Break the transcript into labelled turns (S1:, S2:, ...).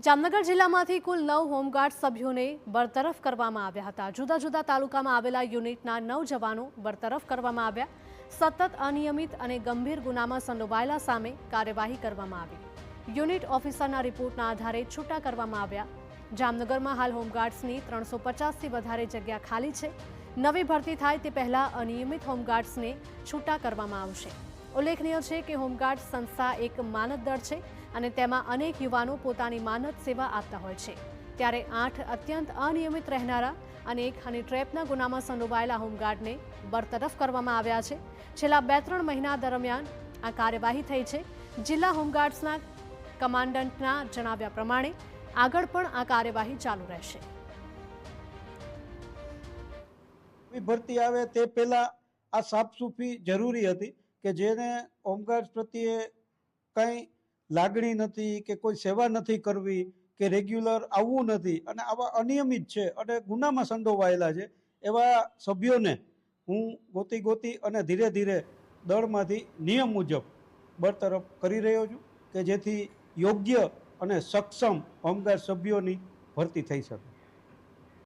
S1: જામનગર જિલ્લામાંથી કુલ 9 હોમગાર્ડ સભ્યોને બરતરફ કરવામાં આવ્યા હતા। જુદા જુદા તાલુકામાં આવેલા યુનિટના 9 જવાનો બરતરફ કરવામાં આવ્યા। સતત અનિયમિત અને ગંભીર ગુનામાં સંડોવાયેલા સામે કાર્યવાહી કરવામાં આવી। યુનિટ ઓફિસરના રિપોર્ટના આધારે છૂટા કરવામાં આવ્યા। જામનગરમાં હાલ હોમગાર્ડ્સની 350થી વધારે જગ્યા ખાલી છે। નવી ભરતી થાય તે પહેલા અનિયમિત હોમગાર્ડ્સને છૂટા કરવામાં આવશે। ઉલ્લેખનીય છે કે હોમગાર્ડ સંસ્થા એક માનદ દળ છે અને તેમાં અનેક યુવાનો પોતાની માનદ સેવા આપતા હોય છે। ત્યારે 8 અત્યંત અનિયમિત રહેનારા અને એક હની ટ્રેપના ગુનામાં સંડોવાયેલા હોમગાર્ડને બરતરફ કરવામાં આવ્યા છે। છેલ્લા 2-3 મહિના દરમિયાન આ કાર્યવાહી થઈ છે। જિલ્લા હોમગાર્ડ્સના કમાન્ડન્ટના જણાવ્યા પ્રમાણે આગળ પણ આ કાર્યવાહી ચાલુ રહેશે।
S2: ભરતી આવે તે પહેલા આ સાફસૂફી જરૂરી હતી કે જેને હોમગાર્ડ પ્રત્યે કંઈ લાગણી નથી કે કોઈ સેવા નથી કરવી કે રેગ્યુલર આવવું નથી અને આવા અનિયમિત છે અને ગુનામાં સંડોવાયેલા છે એવા સભ્યોને હું ગોતી અને ધીરે ધીરે દળમાંથી નિયમ મુજબ બરતરફ કરી રહ્યો છું કે જેથી યોગ્ય અને સક્ષમ હોમગાર્ડ સભ્યોની ભરતી થઈ શકે।